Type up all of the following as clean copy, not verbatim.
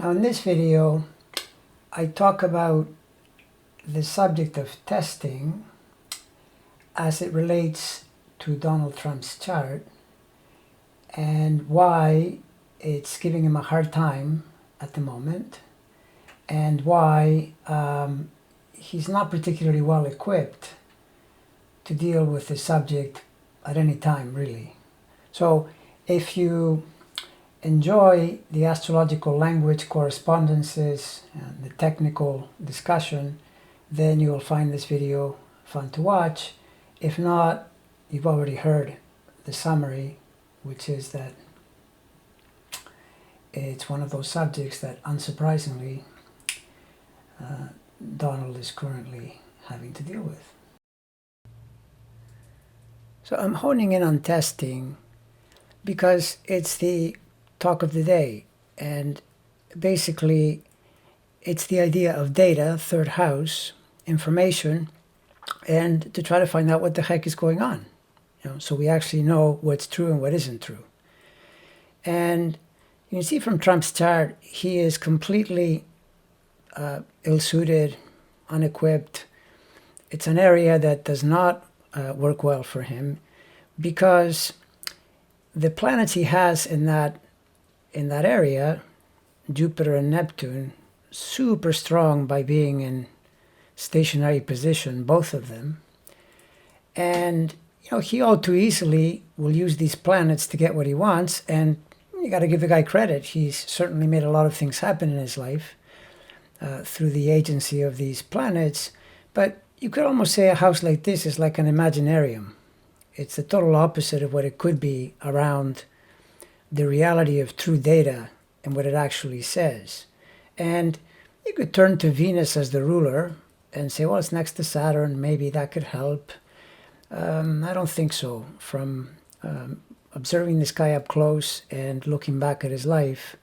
Now in this video, I talk about the subject of testing as it relates to Donald Trump's chart and why it's giving him a hard time at the moment and why he's not particularly well equipped to deal with the subject at any time, really. So if you enjoy the astrological language, correspondences, and the technical discussion, then you will find this video fun to watch. If not, you've already heard the summary, which is that it's one of those subjects that, unsurprisingly, Donald is currently having to deal with. So I'm honing in on testing because it's the talk of the day, and basically it's the idea of data, third house, information, and to try to find out what the heck is going on, so we actually know what's true and what isn't true. And you can see from Trump's chart, he is completely ill-suited, unequipped. It's an area that does not work well for him because the planets he has in that area, Jupiter and Neptune, super strong by being in stationary position, both of them. And he all too easily will use these planets to get what he wants, and you got to give the guy credit. He's certainly made a lot of things happen in his life through the agency of these planets, but you could almost say a house like this is like an Imaginarium. It's the total opposite of what it could be around the reality of true data and what it actually says. And you could turn to Venus as the ruler and say, well, it's next to Saturn, maybe that could help. I don't think so. From observing this guy up close and looking back at his life,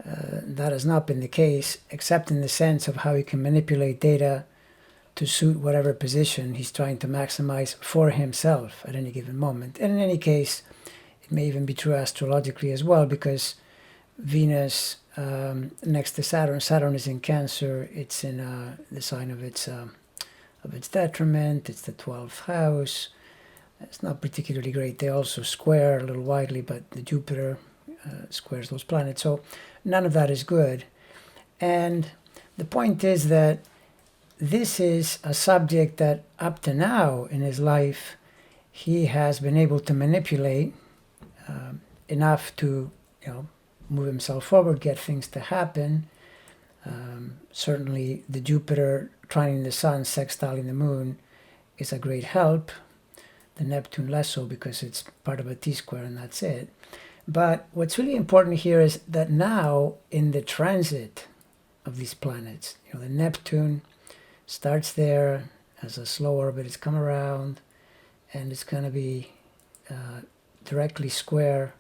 that has not been the case, except in the sense of how he can manipulate data to suit whatever position he's trying to maximize for himself at any given moment. And in any case, it may even be true astrologically as well, because Venus next to Saturn, Saturn is in Cancer, it's in the sign of its detriment, it's the 12th house. It's not particularly great. They also square a little widely, but the Jupiter squares those planets. So none of that is good. And the point is that this is a subject that up to now in his life, he has been able to manipulate enough to, move himself forward, get things to happen. Certainly the Jupiter trining the Sun, sextiling the Moon is a great help. The Neptune less so because it's part of a T-square and that's it. But what's really important here is that now in the transit of these planets, the Neptune starts there as a slow orbit, it's come around, and it's going to be directly square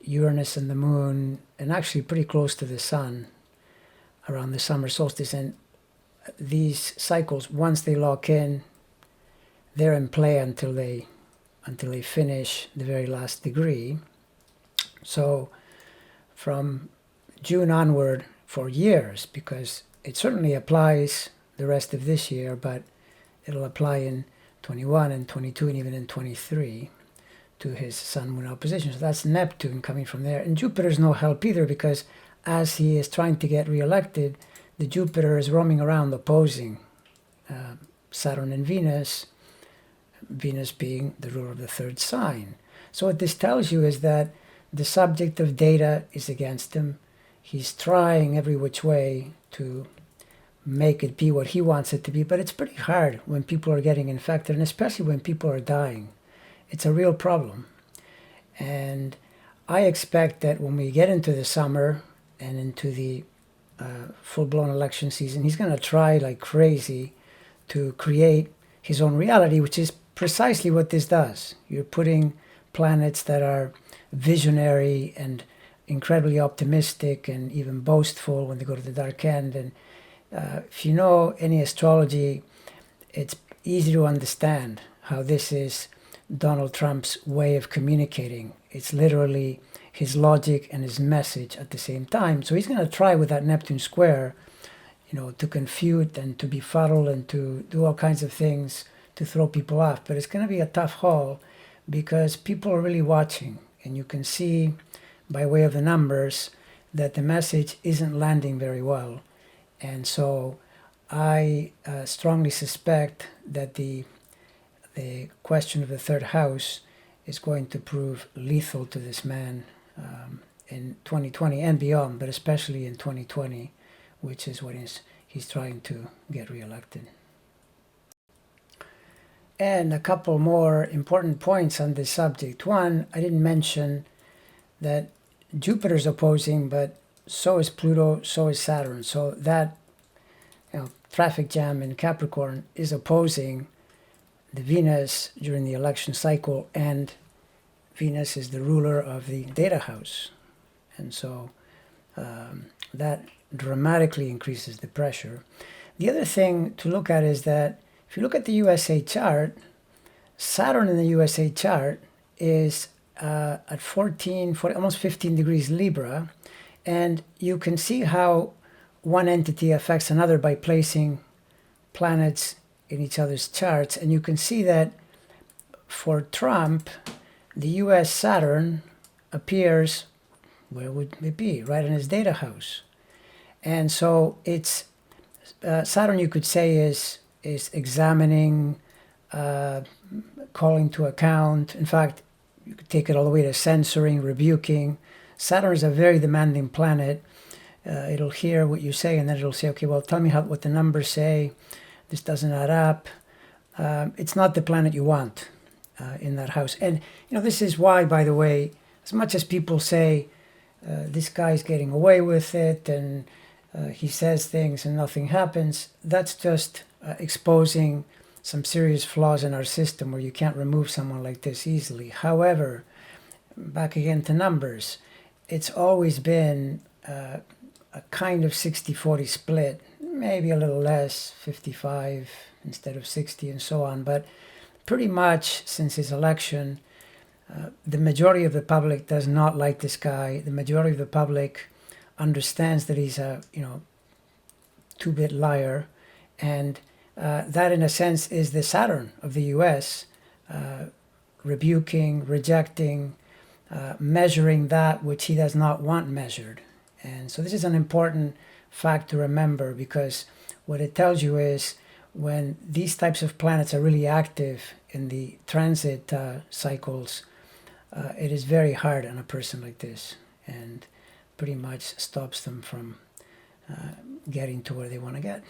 Uranus and the Moon, and actually pretty close to the Sun around the summer solstice. And these cycles, once they lock in, they're in play until they finish the very last degree. So from June onward for years, because it certainly applies the rest of this year, but it'll apply in 21 and 22 and even in 23 to his Sun-Moon opposition. So that's Neptune coming from there. And Jupiter's no help either, because as he is trying to get reelected, the Jupiter is roaming around opposing Saturn and Venus, Venus being the ruler of the third sign. So what this tells you is that the subject of data is against him. He's trying every which way to make it be what he wants it to be, but it's pretty hard when people are getting infected, and especially when people are dying. It's a real problem. And I expect that when we get into the summer and into the full-blown election season, he's going to try like crazy to create his own reality, which is precisely what this does. You're putting planets that are visionary and incredibly optimistic and even boastful when they go to the dark end. And if you know any astrology, it's easy to understand how this is Donald Trump's way of communicating. It's literally his logic and his message at the same time. So he's going to try with that Neptune square, to confute and to befuddle and to do all kinds of things to throw people off. But it's going to be a tough haul because people are really watching. And you can see by way of the numbers that the message isn't landing very well. And so I strongly suspect that the question of the third house is going to prove lethal to this man in 2020 and beyond, but especially in 2020, which is when he's trying to get reelected. And a couple more important points on this subject. One, I didn't mention that Jupiter's opposing, but so is Pluto, so is Saturn. So that traffic jam in Capricorn is opposing the Venus during the election cycle, and Venus is the ruler of the data house. And so that dramatically increases the pressure. The other thing to look at is that if you look at the USA chart, Saturn in the USA chart is at 14, almost 15 degrees Libra, and you can see how one entity affects another by placing planets in each other's charts. And you can see that for Trump, the US Saturn appears, where would it be? Right in his data house. And so it's Saturn, you could say, is examining, calling to account. In fact, you could take it all the way to censoring, rebuking. Saturn is a very demanding planet. It'll hear what you say, and then it'll say, okay, well, tell me what the numbers say. This doesn't add up. It's not the planet you want in that house. And, this is why, by the way, as much as people say this guy's getting away with it and he says things and nothing happens, that's just exposing some serious flaws in our system where you can't remove someone like this easily. However, back again to numbers, it's always been a kind of 60-40 split, maybe a little less, 55 instead of 60 and so on. But pretty much since his election, the majority of the public does not like this guy. The majority of the public understands that he's a, two-bit liar. And that, in a sense, is the Saturn of the U.S., rebuking, rejecting, measuring that which he does not want measured. And so this is an important fact to remember, because what it tells you is when these types of planets are really active in the transit cycles, it is very hard on a person like this and pretty much stops them from getting to where they want to get.